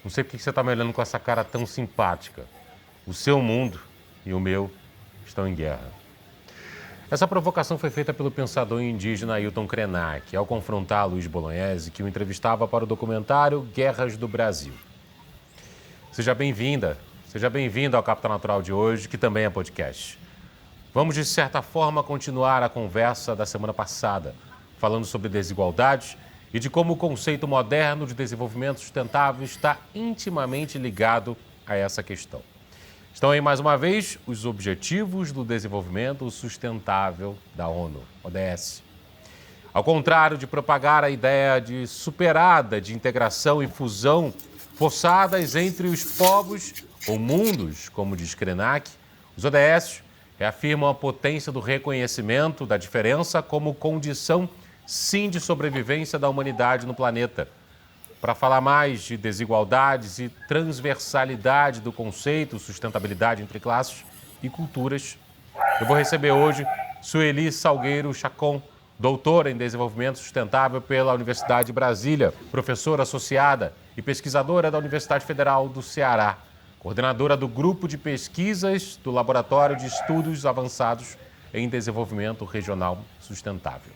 Não sei por que você está me olhando com essa cara tão simpática. O seu mundo e o meu estão em guerra. Essa provocação foi feita pelo pensador indígena Ailton Krenak, ao confrontar Luiz Bolognese, que o entrevistava para o documentário Guerras do Brasil. Seja bem-vinda ao Capital Natural de hoje, que também é podcast. Vamos, de certa forma, continuar a conversa da semana passada, falando sobre desigualdade e de como o conceito moderno de desenvolvimento sustentável está intimamente ligado a essa questão. Estão aí, mais uma vez, os Objetivos do Desenvolvimento Sustentável da ONU, ODS. Ao contrário de propagar a ideia de superada de integração e fusão forçadas entre os povos ou mundos, como diz Krenak, os ODS reafirmam a potência do reconhecimento da diferença como condição, sim, de sobrevivência da humanidade no planeta. Para falar mais de desigualdades e transversalidade do conceito sustentabilidade entre classes e culturas, eu vou receber hoje Sueli Salgueiro Chacon, doutora em Desenvolvimento Sustentável pela Universidade de Brasília, professora associada e pesquisadora da Universidade Federal do Ceará, coordenadora do Grupo de Pesquisas do Laboratório de Estudos Avançados em Desenvolvimento Regional Sustentável.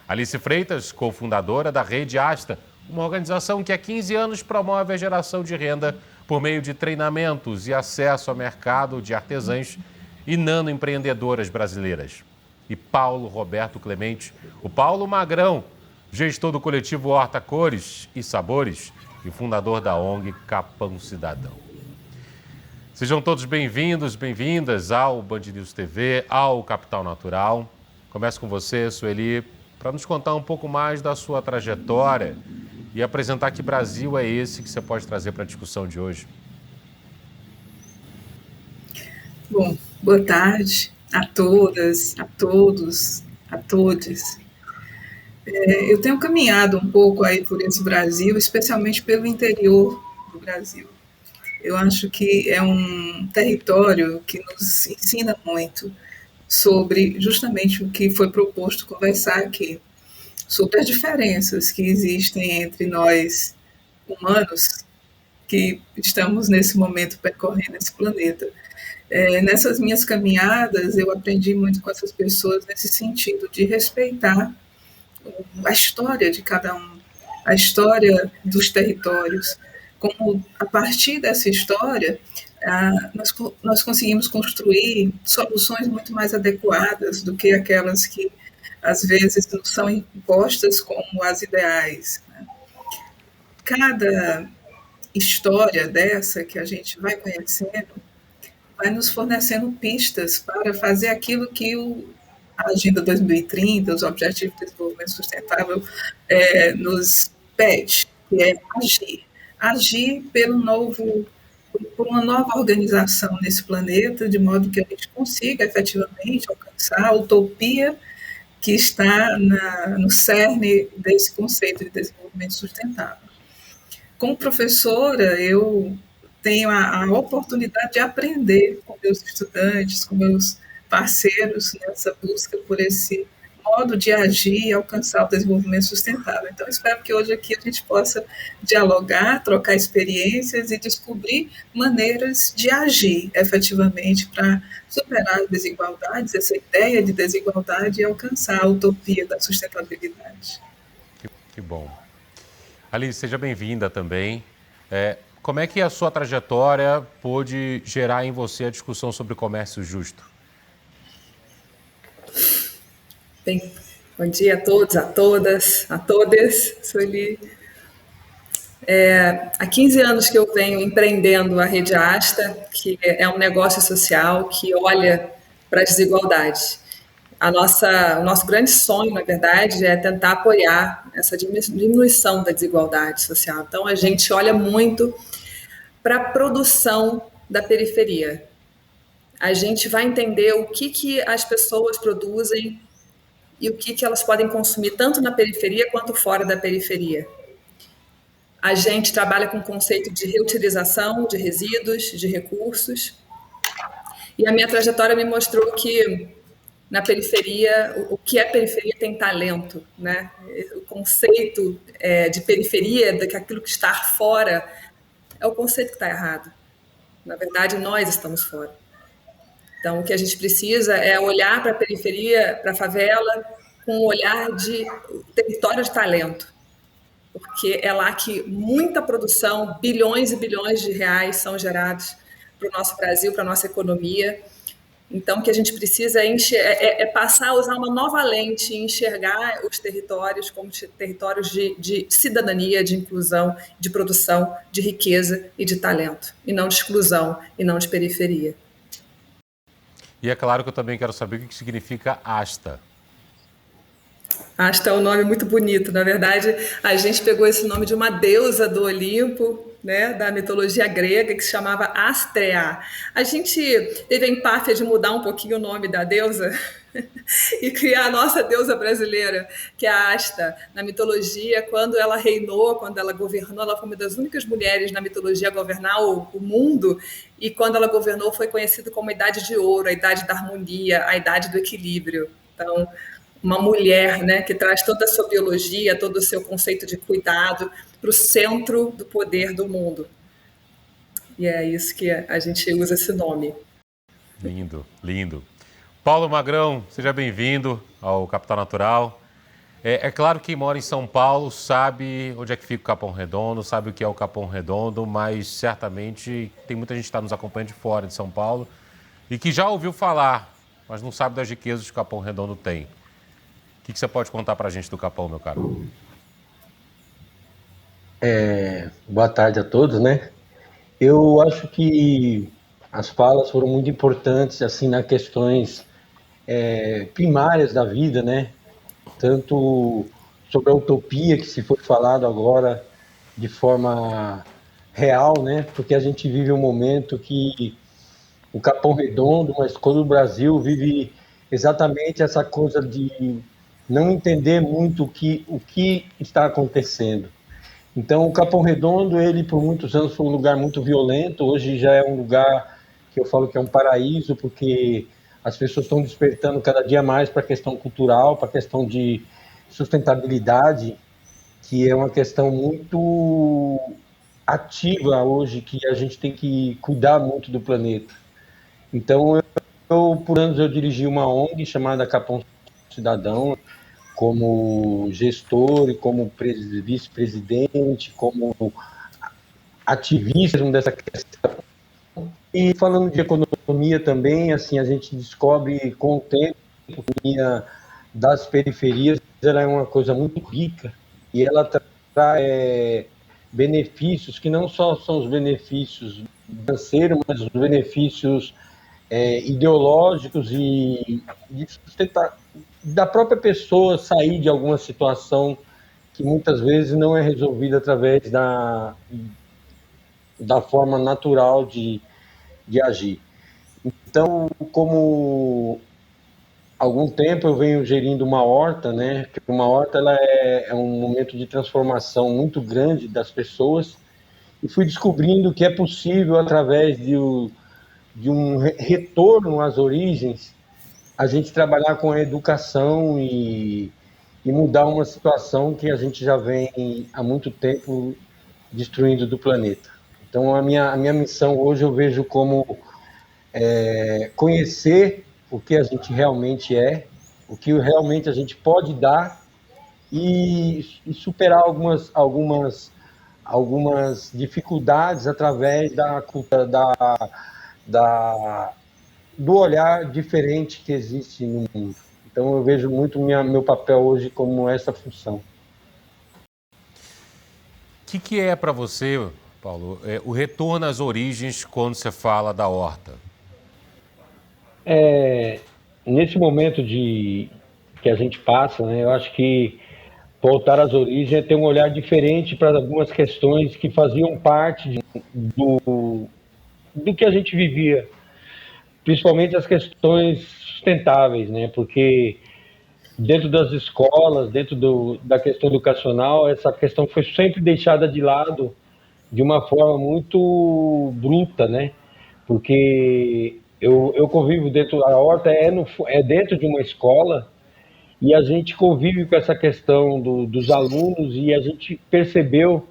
Alice Freitas, cofundadora da Rede Asta, uma organização que há 15 anos promove a geração de renda por meio de treinamentos e acesso ao mercado de artesãs e nanoempreendedoras brasileiras. E Paulo Roberto Clemente, o Paulo Magrão, gestor do coletivo Horta Cores e Sabores e fundador da ONG Capão Cidadão. Sejam todos bem-vindos, bem-vindas ao Band News TV, ao Capital Natural. Começo com você, Sueli, para nos contar um pouco mais da sua trajetória e apresentar que Brasil é esse que você pode trazer para a discussão de hoje. Bom, boa tarde a todas, a todos, a todes. Eu tenho caminhado um pouco aí por esse Brasil, especialmente pelo interior do Brasil. Eu acho que é um território que nos ensina muito sobre justamente o que foi proposto conversar aqui, sobre as diferenças que existem entre nós, humanos, que estamos nesse momento percorrendo esse planeta. Nessas minhas caminhadas, eu aprendi muito com essas pessoas nesse sentido de respeitar a história de cada um, a história dos territórios, como a partir dessa história nós conseguimos construir soluções muito mais adequadas do que aquelas que às vezes não são impostas como as ideais. Cada história dessa que a gente vai conhecendo vai nos fornecendo pistas para fazer aquilo que a Agenda 2030, os Objetivos de Desenvolvimento Sustentável, nos pede, que é agir. Agir por uma nova organização nesse planeta, de modo que a gente consiga efetivamente alcançar a utopia que está no cerne desse conceito de desenvolvimento sustentável. Como professora, eu tenho a oportunidade de aprender com meus estudantes, com meus parceiros nessa busca por esse modo de agir e alcançar o desenvolvimento sustentável. Então, espero que hoje aqui a gente possa dialogar, trocar experiências e descobrir maneiras de agir efetivamente para superar as desigualdades, essa ideia de desigualdade e alcançar a utopia da sustentabilidade. Que bom. Alice, seja bem-vinda também. Como é que a sua trajetória pôde gerar em você a discussão sobre comércio justo? Bem, bom dia a todos, a todas, a todes. Sueli. Há 15 anos que eu venho empreendendo a Rede Asta, que é um negócio social que olha para as desigualdades. O nosso grande sonho, na verdade, é tentar apoiar essa diminuição da desigualdade social. Então, a gente olha muito para a produção da periferia. A gente vai entender o que as pessoas produzem e o que elas podem consumir tanto na periferia quanto fora da periferia. A gente trabalha com o conceito de reutilização de resíduos, de recursos. E a minha trajetória me mostrou que na periferia, o que é periferia tem talento, né? O conceito de periferia, daquilo que está fora, é o conceito que está errado. Na verdade, nós estamos fora. Então, o que a gente precisa é olhar para a periferia, para a favela, com um olhar de território de talento, porque é lá que muita produção, bilhões e bilhões de reais são gerados para o nosso Brasil, para a nossa economia. Então, o que a gente precisa é passar a usar uma nova lente e enxergar os territórios como territórios de cidadania, de inclusão, de produção, de riqueza e de talento, e não de exclusão, e não de periferia. E é claro que eu também quero saber o que significa Asta. Asta é um nome muito bonito. Na verdade, a gente pegou esse nome de uma deusa do Olimpo, né, da mitologia grega, que se chamava Astrea. A gente teve a empáfia de mudar um pouquinho o nome da deusa e criar a nossa deusa brasileira, que é a Asta. Na mitologia, quando ela reinou, quando ela governou, ela foi uma das únicas mulheres na mitologia a governar o mundo, e quando ela governou foi conhecido como a Idade de Ouro, a Idade da Harmonia, a Idade do Equilíbrio. Então, uma mulher, né, que traz toda a sua biologia, todo o seu conceito de cuidado para o centro do poder do mundo. E é isso que a gente usa esse nome. Lindo, lindo. Paulo Magrão, seja bem-vindo ao Capital Natural. É claro que quem mora em São Paulo sabe onde é que fica o Capão Redondo, sabe o que é o Capão Redondo, mas certamente tem muita gente que está nos acompanhando de fora de São Paulo e que já ouviu falar, mas não sabe das riquezas que o Capão Redondo tem. O que você pode contar para a gente do Capão, meu caro? Boa tarde a todos, né? Eu acho que as falas foram muito importantes, assim, nas questões primárias da vida, né? Tanto sobre a utopia que se foi falado agora de forma real, né? Porque a gente vive um momento que o Capão Redondo, mas quando o Brasil vive exatamente essa coisa de não entender muito o que está acontecendo. Então, o Capão Redondo, ele por muitos anos foi um lugar muito violento, hoje já é um lugar que eu falo que é um paraíso, porque as pessoas estão despertando cada dia mais para a questão cultural, para a questão de sustentabilidade, que é uma questão muito ativa hoje, que a gente tem que cuidar muito do planeta. Então, por anos eu dirigi uma ONG chamada Capão Cidadão, como gestor e como vice-presidente, como ativista dessa questão. E falando de economia também, assim, a gente descobre com o tempo a economia das periferias, ela é uma coisa muito rica e ela traz benefícios que não só são os benefícios financeiros, mas os benefícios ideológicos e de sustentar da própria pessoa sair de alguma situação que muitas vezes não é resolvida através da forma natural de agir. Então, como algum tempo eu venho gerindo uma horta, né? Porque uma horta ela é um momento de transformação muito grande das pessoas e fui descobrindo que é possível através de um retorno às origens a gente trabalhar com a educação e mudar uma situação que a gente já vem há muito tempo destruindo do planeta. Então, a minha missão hoje eu vejo como conhecer o que a gente realmente é, o que realmente a gente pode dar e superar algumas dificuldades através da cultura, do olhar diferente que existe no mundo. Então eu vejo muito meu papel hoje como essa função. O que é para você, Paulo, o retorno às origens quando você fala da horta? Nesse momento que a gente passa, né, eu acho que voltar às origens é ter um olhar diferente para algumas questões que faziam parte do que a gente vivia, principalmente as questões sustentáveis, né? Porque dentro das escolas, dentro da questão educacional, essa questão foi sempre deixada de lado de uma forma muito bruta, né? Porque eu convivo dentro da horta, é dentro de uma escola, e a gente convive com essa questão dos alunos, e a gente percebeu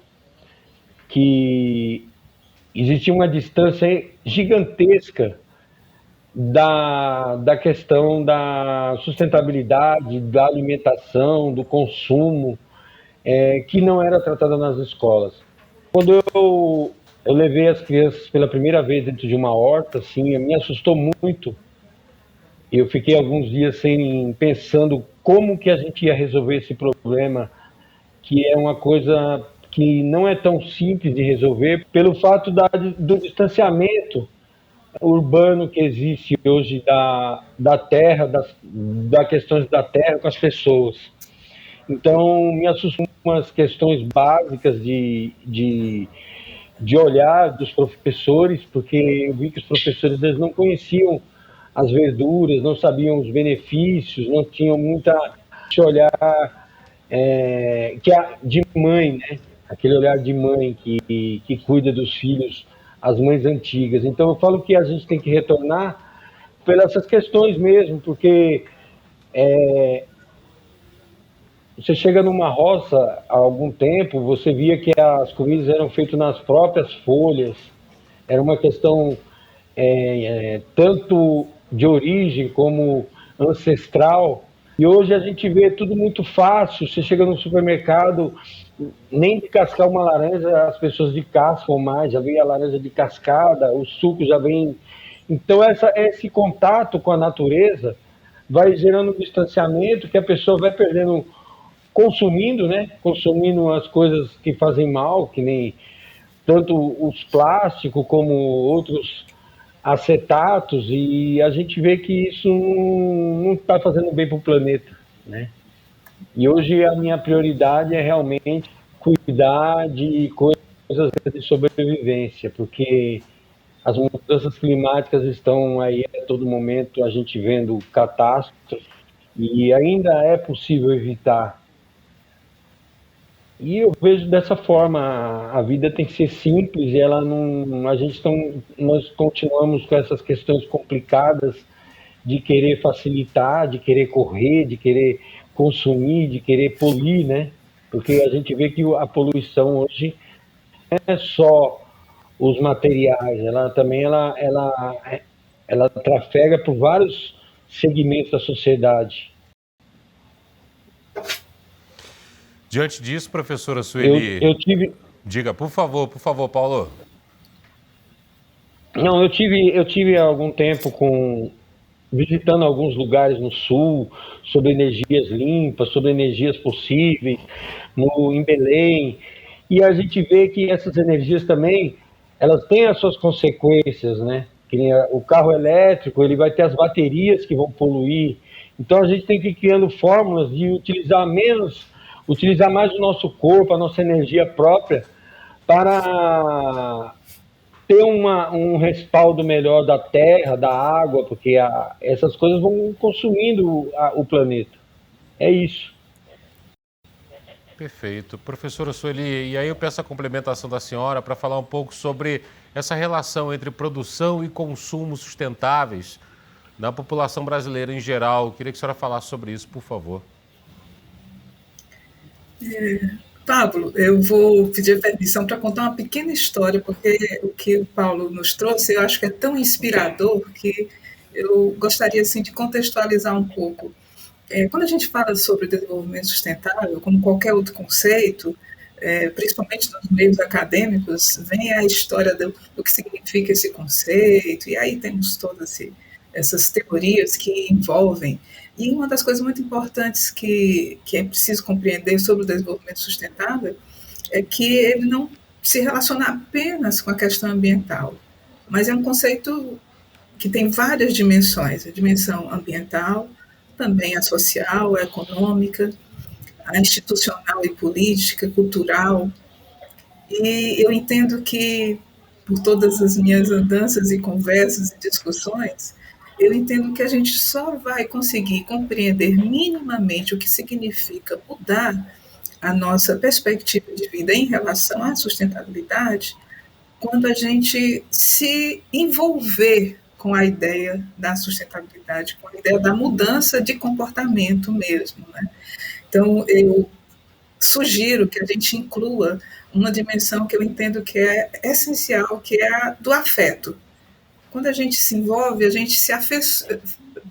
que existia uma distância gigantesca da questão da sustentabilidade, da alimentação, do consumo, que não era tratada nas escolas. Quando eu levei as crianças pela primeira vez dentro de uma horta, assim, me assustou muito. Eu fiquei alguns dias pensando como que a gente ia resolver esse problema, que é uma coisa que não é tão simples de resolver, pelo fato do distanciamento urbano que existe hoje da terra, das questões da terra com as pessoas. Então, me assustam umas questões básicas de olhar dos professores, porque eu vi que os professores eles não conheciam as verduras, não sabiam os benefícios, não tinham muita esse olhar de mãe, né? Aquele olhar de mãe que cuida dos filhos, as mães antigas. Então eu falo que a gente tem que retornar pelas essas questões mesmo, porque você chega numa roça há algum tempo, você via que as comidas eram feitas nas próprias folhas, era uma questão tanto de origem como ancestral. E hoje a gente vê tudo muito fácil. Você chega no supermercado, nem de cascar uma laranja as pessoas descascam mais, já vem a laranja descascada, o suco já vem. Então esse contato com a natureza vai gerando um distanciamento que a pessoa vai perdendo, consumindo, né? Consumindo as coisas que fazem mal, que nem tanto os plásticos como outros acetatos, e a gente vê que isso não está fazendo bem para o planeta, né? E hoje a minha prioridade é realmente cuidar de coisas de sobrevivência, porque as mudanças climáticas estão aí a todo momento, a gente vendo catástrofes, e ainda é possível evitar. E eu vejo dessa forma, a vida tem que ser simples e ela não, nós continuamos com essas questões complicadas de querer facilitar, de querer correr, de querer consumir, de querer poluir, né? Porque a gente vê que a poluição hoje não é só os materiais, ela também ela trafega por vários segmentos da sociedade. Diante disso, professora Sueli... Eu tive... Diga, por favor, Paulo. Não, eu tive há algum tempo visitando alguns lugares no sul, sobre energias limpas, sobre energias possíveis, em Belém, e a gente vê que essas energias também, elas têm as suas consequências, né? Que nem o carro elétrico, ele vai ter as baterias que vão poluir, então a gente tem que ir criando fórmulas de utilizar mais o nosso corpo, a nossa energia própria, para ter um respaldo melhor da terra, da água, porque essas coisas vão consumindo o planeta. É isso. Perfeito. Professora Sueli, e aí eu peço a complementação da senhora para falar um pouco sobre essa relação entre produção e consumo sustentáveis na população brasileira em geral. Eu queria que a senhora falasse sobre isso, por favor. Pablo, eu vou pedir permissão para contar uma pequena história, porque o que o Paulo nos trouxe eu acho que é tão inspirador que eu gostaria assim, de contextualizar um pouco. Quando a gente fala sobre desenvolvimento sustentável, como qualquer outro conceito, principalmente nos meios acadêmicos, vem a história do que significa esse conceito, e aí temos todas essas teorias que envolvem. E uma das coisas muito importantes que é preciso compreender sobre o desenvolvimento sustentável é que ele não se relaciona apenas com a questão ambiental, mas é um conceito que tem várias dimensões, a dimensão ambiental, também a social, a econômica, a institucional e política, cultural. E eu entendo que, por todas as minhas andanças e conversas e discussões, eu entendo que a gente só vai conseguir compreender minimamente o que significa mudar a nossa perspectiva de vida em relação à sustentabilidade quando a gente se envolver com a ideia da sustentabilidade, com a ideia da mudança de comportamento mesmo, né? Então, eu sugiro que a gente inclua uma dimensão que eu entendo que é essencial, que é a do afeto. Quando a gente se envolve, a gente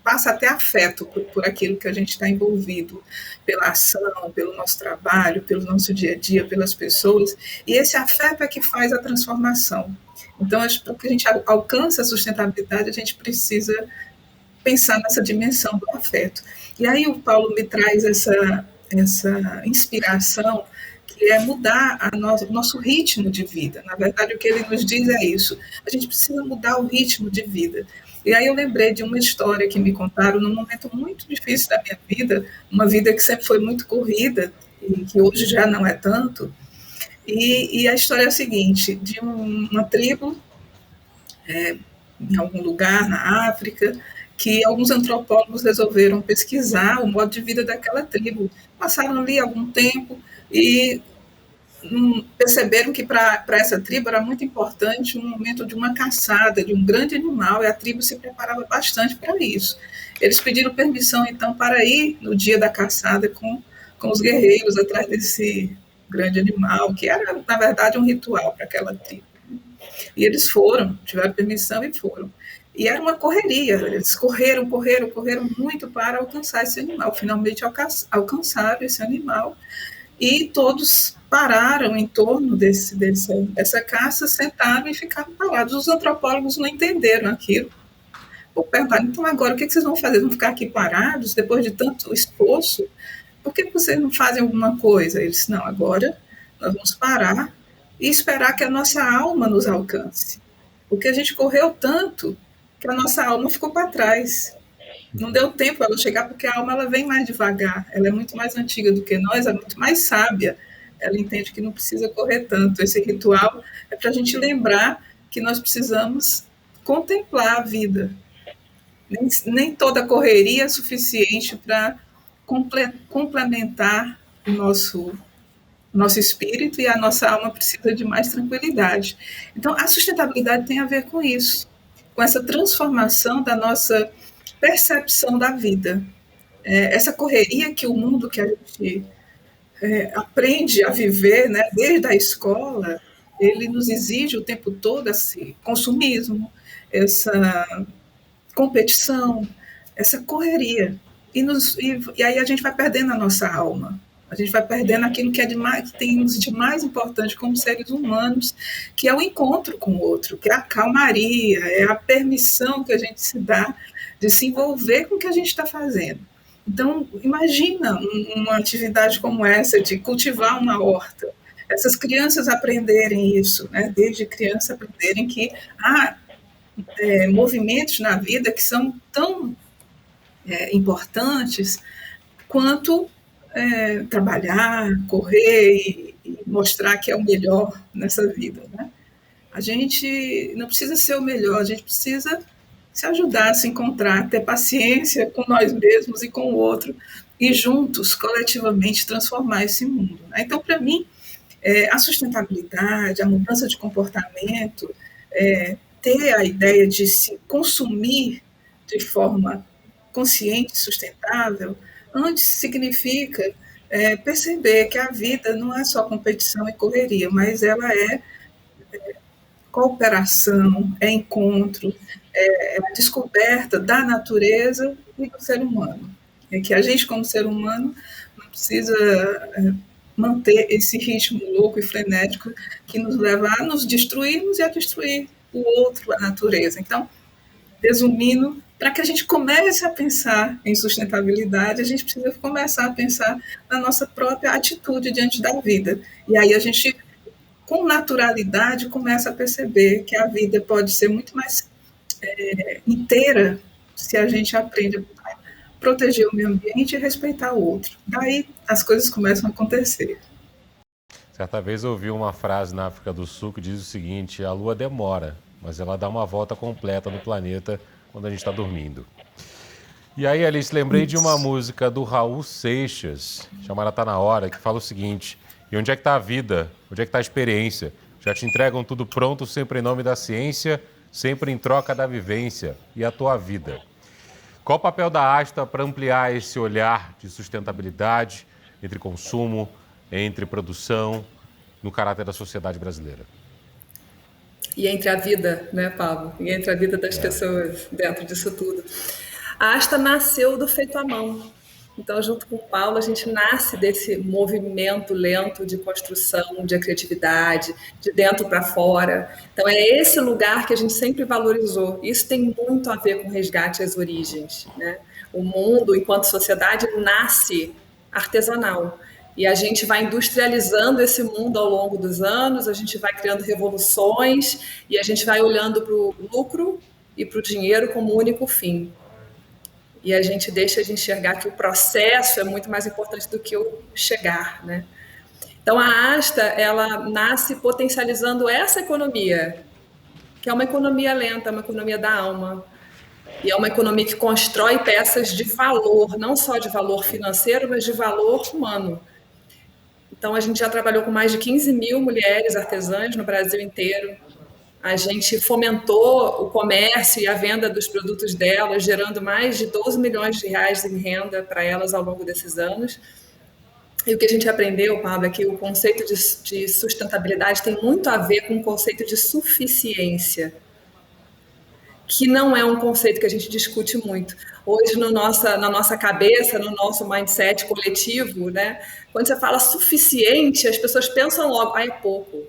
passa a ter afeto por aquilo que a gente está envolvido, pela ação, pelo nosso trabalho, pelo nosso dia a dia, pelas pessoas, e esse afeto é que faz a transformação. Então, para que a gente alcance a sustentabilidade, a gente precisa pensar nessa dimensão do afeto. E aí o Paulo me traz essa inspiração, que é mudar o nosso ritmo de vida. Na verdade, o que ele nos diz é isso. A gente precisa mudar o ritmo de vida. E aí eu lembrei de uma história que me contaram num momento muito difícil da minha vida, uma vida que sempre foi muito corrida, e que hoje já não é tanto. E a história é a seguinte, de uma tribo, em algum lugar na África, que alguns antropólogos resolveram pesquisar o modo de vida daquela tribo. Passaram ali algum tempo e perceberam que para essa tribo era muito importante um momento de uma caçada de um grande animal, e a tribo se preparava bastante para isso. Eles pediram permissão, então, para ir no dia da caçada com os guerreiros atrás desse grande animal, que era, na verdade, um ritual para aquela tribo. E eles foram, tiveram permissão e foram. E era uma correria, eles correram muito para alcançar esse animal. Finalmente alcançaram esse animal e todos pararam em torno dessa caça, sentaram e ficaram parados. Os antropólogos não entenderam aquilo. Perguntaram, então agora o que vocês vão fazer? Vão ficar aqui parados depois de tanto esforço? Por que vocês não fazem alguma coisa? Eles, não, agora nós vamos parar e esperar que a nossa alma nos alcance. Porque a gente correu tanto que a nossa alma ficou para trás. Não deu tempo ela chegar, porque a alma ela vem mais devagar, ela é muito mais antiga do que nós, é muito mais sábia, ela entende que não precisa correr tanto. Esse ritual é para a gente lembrar que nós precisamos contemplar a vida. Nem toda correria é suficiente para complementar o nosso espírito, e a nossa alma precisa de mais tranquilidade. Então, a sustentabilidade tem a ver com isso, com essa transformação da nossa percepção da vida. Essa correria que o mundo que a gente aprende a viver, né, desde a escola, ele nos exige o tempo todo esse consumismo, essa competição, essa correria. E aí a gente vai perdendo a nossa alma. A gente vai perdendo aquilo que temos de mais importante como seres humanos, que é o encontro com o outro, que é a calmaria, é a permissão que a gente se dá de se envolver com o que a gente está fazendo. Então, imagina uma atividade como essa, de cultivar uma horta. Essas crianças aprenderem isso, né? Desde criança aprenderem que há movimentos na vida que são tão importantes quanto trabalhar, correr e mostrar que é o melhor nessa vida, né? A gente não precisa ser o melhor, a gente precisa se ajudar a se encontrar, ter paciência com nós mesmos e com o outro, e juntos, coletivamente, transformar esse mundo, né? Então, para mim, a sustentabilidade, a mudança de comportamento, ter a ideia de se consumir de forma consciente e sustentável, antes significa perceber que a vida não é só competição e correria, mas ela é cooperação, é encontro, é a descoberta da natureza e do ser humano. É que a gente, como ser humano, não precisa manter esse ritmo louco e frenético que nos leva a nos destruirmos e a destruir o outro, a natureza. Então, resumindo, para que a gente comece a pensar em sustentabilidade, a gente precisa começar a pensar na nossa própria atitude diante da vida. E aí a gente, com naturalidade, começa a perceber que a vida pode ser muito mais inteira se a gente aprende a proteger o meio ambiente e respeitar o outro. Daí as coisas começam a acontecer. Certa vez eu ouvi uma frase na África do Sul que diz o seguinte: a Lua demora, mas ela dá uma volta completa no planeta quando a gente está dormindo. E aí, Alice, lembrei de uma música do Raul Seixas, chamada Tá Na Hora, que fala o seguinte: e onde é que está a vida? Onde é que está a experiência? Já te entregam tudo pronto, sempre em nome da ciência, sempre em troca da vivência e a tua vida. Qual o papel da Asta para ampliar esse olhar de sustentabilidade entre consumo, entre produção, no caráter da sociedade brasileira? E entre a vida, né, Pablo? E entre a vida das pessoas dentro disso tudo. A Asta nasceu do feito à mão. Então, junto com o Paulo, a gente nasce desse movimento lento de construção, de criatividade, de dentro para fora. Então, é esse lugar que a gente sempre valorizou. Isso tem muito a ver com o resgate às origens, né? O mundo, enquanto sociedade, nasce artesanal. E a gente vai industrializando esse mundo ao longo dos anos, a gente vai criando revoluções e a gente vai olhando para o lucro e para o dinheiro como único fim. E a gente deixa de enxergar que o processo é muito mais importante do que o chegar, né? Então a Asta, ela nasce potencializando essa economia, que é uma economia lenta, uma economia da alma. E é uma economia que constrói peças de valor, não só de valor financeiro, mas de valor humano. Então, a gente já trabalhou com mais de 15 mil mulheres artesãs no Brasil inteiro. A gente fomentou o comércio e a venda dos produtos delas, gerando mais de 12 milhões de reais em renda para elas ao longo desses anos. E o que a gente aprendeu, Pablo, é que o conceito de sustentabilidade tem muito a ver com o conceito de suficiência, que não é um conceito que a gente discute muito. Hoje, na nossa cabeça, no nosso mindset coletivo, né, quando você fala suficiente, as pessoas pensam logo, é pouco.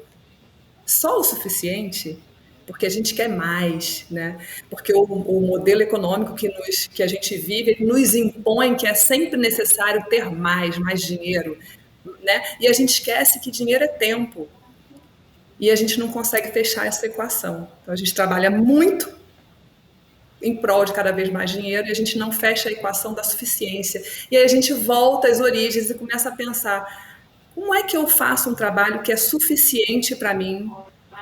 Só o suficiente? Porque a gente quer mais, né? Porque o modelo econômico que a gente vive nos impõe que é sempre necessário ter mais dinheiro, né? E a gente esquece que dinheiro é tempo. E a gente não consegue fechar essa equação. Então, a gente trabalha muito em prol de cada vez mais dinheiro e a gente não fecha a equação da suficiência. E aí a gente volta às origens e começa a pensar, como é que eu faço um trabalho que é suficiente para mim,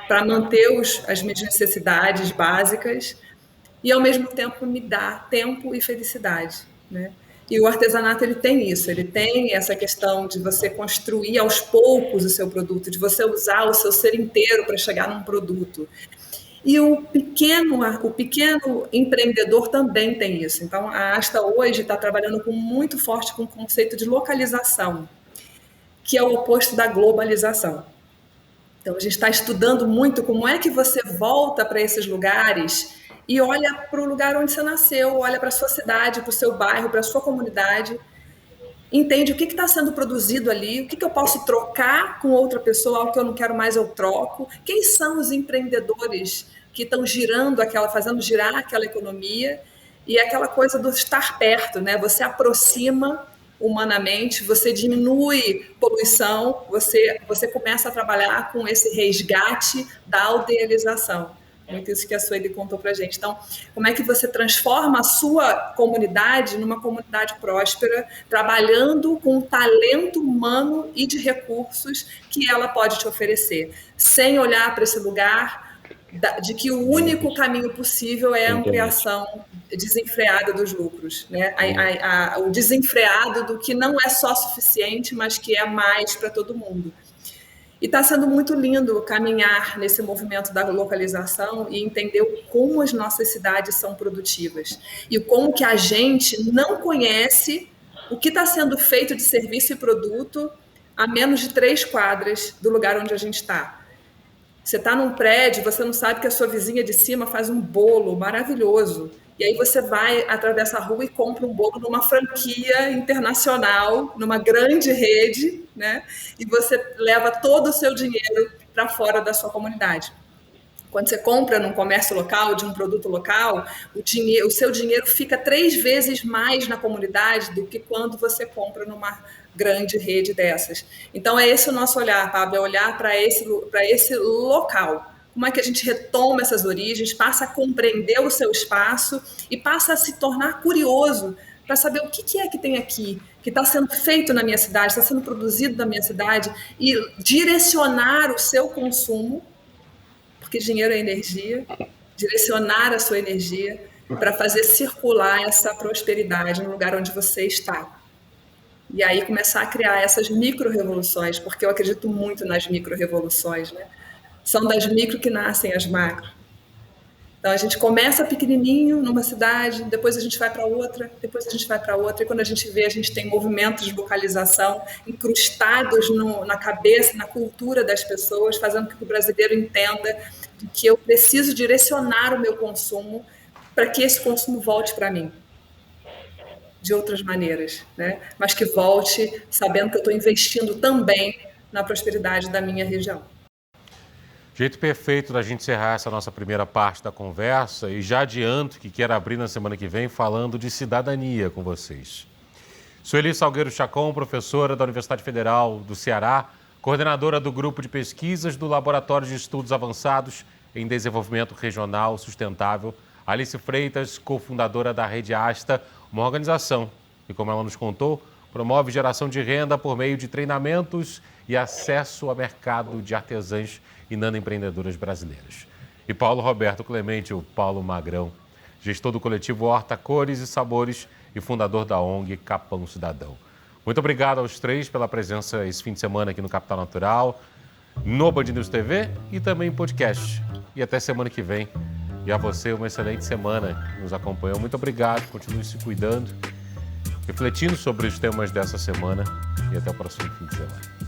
para manter as minhas necessidades básicas e, ao mesmo tempo, me dá tempo e felicidade, né? E o artesanato, ele tem isso, ele tem essa questão de você construir aos poucos o seu produto, de você usar o seu ser inteiro para chegar num produto. E o pequeno empreendedor também tem isso. Então, a Asta hoje está trabalhando muito forte com o conceito de localização, que é o oposto da globalização. Então, a gente está estudando muito como é que você volta para esses lugares e olha para o lugar onde você nasceu, olha para a sua cidade, para o seu bairro, para a sua comunidade, entende o que está sendo produzido ali, o que eu posso trocar com outra pessoa, algo que eu não quero mais eu troco, quem são os empreendedores que estão fazendo girar aquela economia, e é aquela coisa do estar perto, né? Você aproxima humanamente, você diminui poluição, você começa a trabalhar com esse resgate da aldealização. Muito isso que a Sueli contou para a gente. Então, como é que você transforma a sua comunidade numa comunidade próspera, trabalhando com o talento humano e de recursos que ela pode te oferecer, sem olhar para esse lugar de que o único caminho possível é a ampliação desenfreada dos lucros, né? O desenfreado do que não é só suficiente, mas que é mais para todo mundo. E está sendo muito lindo caminhar nesse movimento da localização e entender como as nossas cidades são produtivas e como que a gente não conhece o que está sendo feito de serviço e produto a menos de 3 quadras do lugar onde a gente está. Você está num prédio, você não sabe que a sua vizinha de cima faz um bolo maravilhoso. E aí você vai, atravessa a rua e compra um bolo numa franquia internacional, numa grande rede, né? E você leva todo o seu dinheiro para fora da sua comunidade. Quando você compra num comércio local, de um produto local, o seu dinheiro fica 3 vezes mais na comunidade do que quando você compra numa grande rede dessas. Então, é esse o nosso olhar, Pablo, é olhar para esse local. Como é que a gente retoma essas origens, passa a compreender o seu espaço e passa a se tornar curioso para saber o que é que tem aqui, que está sendo feito na minha cidade, está sendo produzido na minha cidade, e direcionar o seu consumo, porque dinheiro é energia, direcionar a sua energia para fazer circular essa prosperidade no lugar onde você está. E aí começar a criar essas micro-revoluções, porque eu acredito muito nas micro-revoluções, né? São das micro que nascem as macro. Então, a gente começa pequenininho numa cidade, depois a gente vai para outra, depois a gente vai para outra, e quando a gente vê, a gente tem movimentos de localização incrustados na cabeça, na cultura das pessoas, fazendo com que o brasileiro entenda que eu preciso direcionar o meu consumo para que esse consumo volte para mim, de outras maneiras, né? Mas que volte sabendo que eu estou investindo também na prosperidade da minha região. Jeito perfeito da gente encerrar essa nossa primeira parte da conversa e já adianto que quero abrir na semana que vem falando de cidadania com vocês. Sueli Salgueiro Chacon, professora da Universidade Federal do Ceará, coordenadora do Grupo de Pesquisas do Laboratório de Estudos Avançados em Desenvolvimento Regional Sustentável, Alice Freitas, cofundadora da Rede Asta, uma organização que, como ela nos contou, promove geração de renda por meio de treinamentos e acesso ao mercado de artesãs e nanoempreendedoras brasileiras. E Paulo Roberto Clemente, o Paulo Magrão, gestor do coletivo Horta Cores e Sabores e fundador da ONG Capão Cidadão. Muito obrigado aos três pela presença esse fim de semana aqui no Capital Natural, no Band News TV e também em podcast. E até semana que vem. E a você, uma excelente semana que nos acompanhou. Muito obrigado, continue se cuidando, refletindo sobre os temas dessa semana e até o próximo fim de semana.